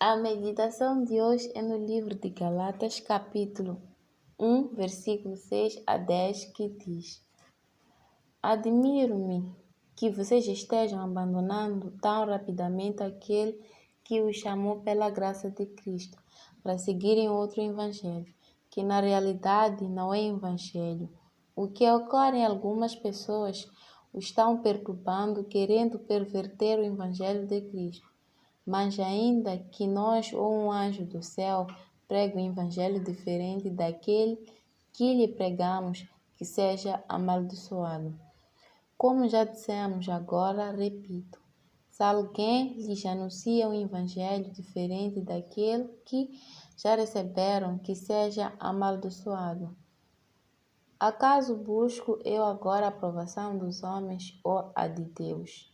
A meditação de hoje é no livro de Galatas, capítulo 1, versículo 6 a 10, que diz: Admiro-me que vocês estejam abandonando tão rapidamente aquele que os chamou pela graça de Cristo para seguirem outro evangelho, que na realidade não é evangelho. O que ocorre em algumas pessoas o estão perturbando, querendo perverter o evangelho de Cristo. Mas ainda que nós ou um anjo do céu pregue um evangelho diferente daquele que lhe pregamos, que seja amaldiçoado. Como já dissemos, agora repito: se alguém lhes anuncia um evangelho diferente daquele que já receberam, que seja amaldiçoado. Acaso busco eu agora a aprovação dos homens ou a de Deus?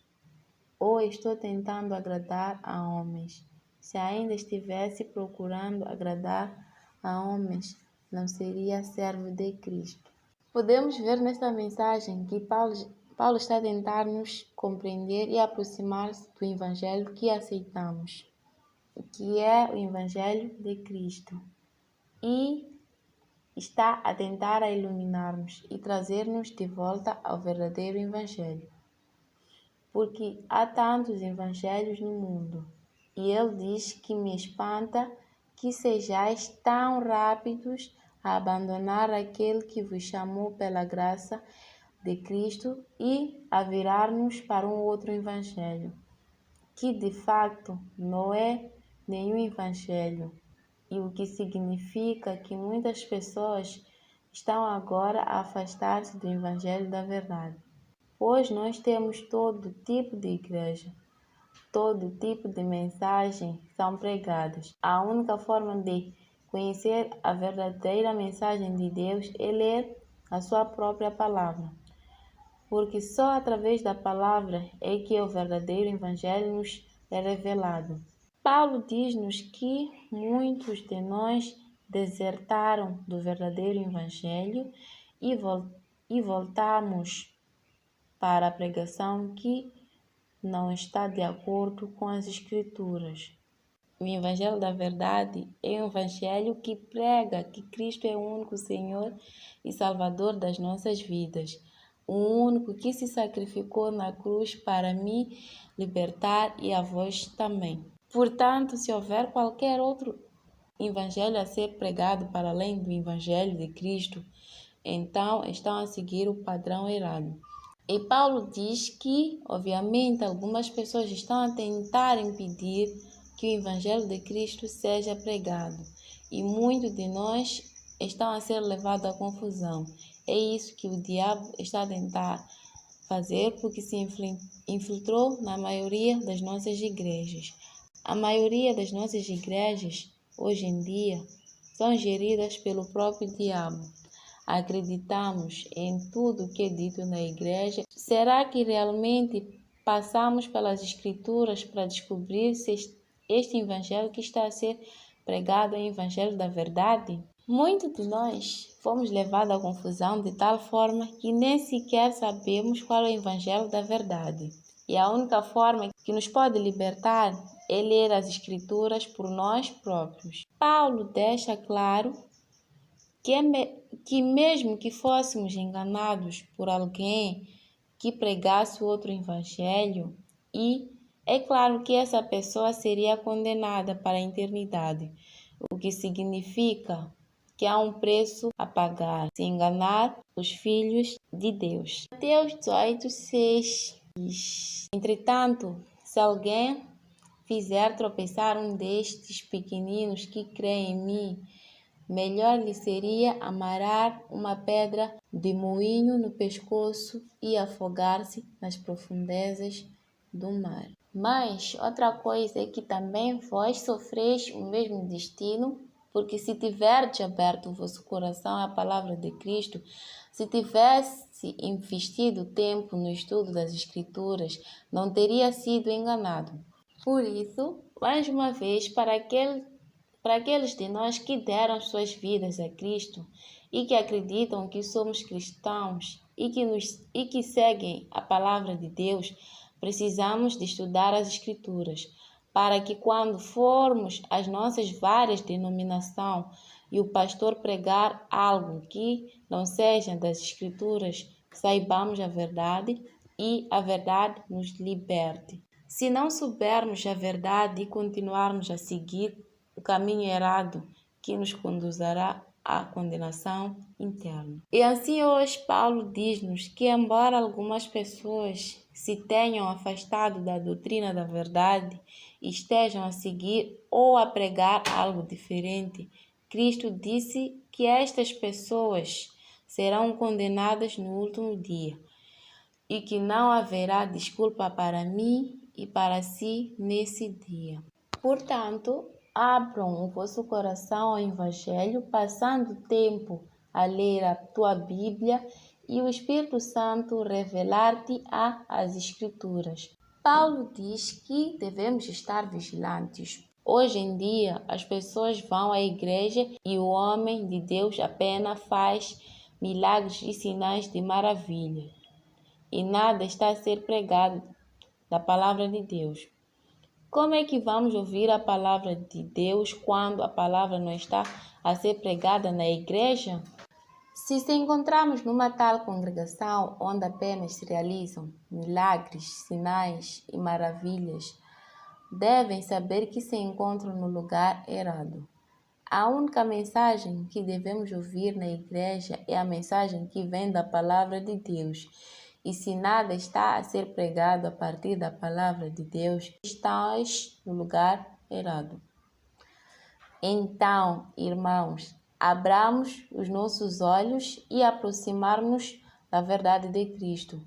Ou estou tentando agradar a homens? Se ainda estivesse procurando agradar a homens, não seria servo de Cristo. Podemos ver nesta mensagem que Paulo está a tentar nos compreender e aproximar-se do evangelho que aceitamos, que é o evangelho de Cristo, e está a tentar a iluminar-nos e trazer-nos de volta ao verdadeiro evangelho. Porque há tantos evangelhos no mundo, e ele diz que me espanta que sejais tão rápidos a abandonar aquele que vos chamou pela graça de Cristo e a virar-nos para um outro evangelho, que de facto não é nenhum evangelho, e o que significa que muitas pessoas estão agora a afastar-se do evangelho da verdade. Pois nós temos todo tipo de igreja, todo tipo de mensagem são pregadas. A única forma de conhecer a verdadeira mensagem de Deus é ler a sua própria palavra, porque só através da palavra é que o verdadeiro evangelho nos é revelado. Paulo diz-nos que muitos de nós desertaram do verdadeiro evangelho e voltamos para a pregação que não está de acordo com as Escrituras. O Evangelho da Verdade é um Evangelho que prega que Cristo é o único Senhor e Salvador das nossas vidas, o único que se sacrificou na cruz para me libertar e a vós também. Portanto, se houver qualquer outro Evangelho a ser pregado para além do Evangelho de Cristo, então estão a seguir o padrão errado. E Paulo diz que, obviamente, algumas pessoas estão a tentar impedir que o Evangelho de Cristo seja pregado, e muitos de nós estão a ser levados à confusão. É isso que o diabo está a tentar fazer, porque se infiltrou na maioria das nossas igrejas. A maioria das nossas igrejas, hoje em dia, são geridas pelo próprio diabo. Acreditamos em tudo o que é dito na igreja. Será que realmente passamos pelas Escrituras para descobrir se este evangelho que está a ser pregado é o evangelho da verdade? Muitos de nós fomos levados à confusão de tal forma que nem sequer sabemos qual é o evangelho da verdade. E a única forma que nos pode libertar é ler as Escrituras por nós próprios. Paulo deixa claro que mesmo que fôssemos enganados por alguém que pregasse outro evangelho, e é claro que essa pessoa seria condenada para a eternidade, o que significa que há um preço a pagar se enganar os filhos de Deus. Mateus 18:6 diz: Entretanto, se alguém fizer tropeçar um destes pequeninos que creem em mim, melhor lhe seria amarrar uma pedra de moinho no pescoço e afogar-se nas profundezas do mar. Mas outra coisa é que também vós sofreis o mesmo destino, porque se tiverdes aberto o vosso coração à palavra de Cristo, se tivesse investido tempo no estudo das Escrituras, não teria sido enganado. Por isso, mais uma vez, para aqueles de nós que deram suas vidas a Cristo e que acreditam que somos cristãos e que seguem a palavra de Deus, precisamos de estudar as Escrituras para que quando formos às nossas várias denominações e o pastor pregar algo que não seja das Escrituras, saibamos a verdade e a verdade nos liberte. Se não soubermos a verdade e continuarmos a seguir o caminho errado que nos conduzirá à condenação interna. E assim hoje Paulo diz-nos que embora algumas pessoas se tenham afastado da doutrina da verdade e estejam a seguir ou a pregar algo diferente, Cristo disse que estas pessoas serão condenadas no último dia e que não haverá desculpa para mim e para si nesse dia. Portanto, abram o vosso coração ao Evangelho, passando tempo a ler a tua Bíblia e o Espírito Santo revelar-te as Escrituras. Paulo diz que devemos estar vigilantes. Hoje em dia, as pessoas vão à igreja e o homem de Deus apenas faz milagres e sinais de maravilha. E nada está a ser pregado da palavra de Deus. Como é que vamos ouvir a palavra de Deus quando a palavra não está a ser pregada na igreja? Se encontramos numa tal congregação onde apenas se realizam milagres, sinais e maravilhas, devem saber que se encontram no lugar errado. A única mensagem que devemos ouvir na igreja é a mensagem que vem da palavra de Deus. E se nada está a ser pregado a partir da palavra de Deus, estás no lugar errado. Então, irmãos, abramos os nossos olhos e aproximarmos da verdade de Cristo,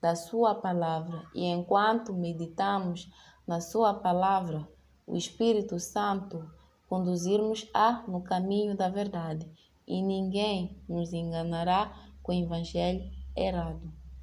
da sua palavra. E enquanto meditamos na sua palavra, o Espírito Santo conduzirmos no caminho da verdade. E ninguém nos enganará com o evangelho errado.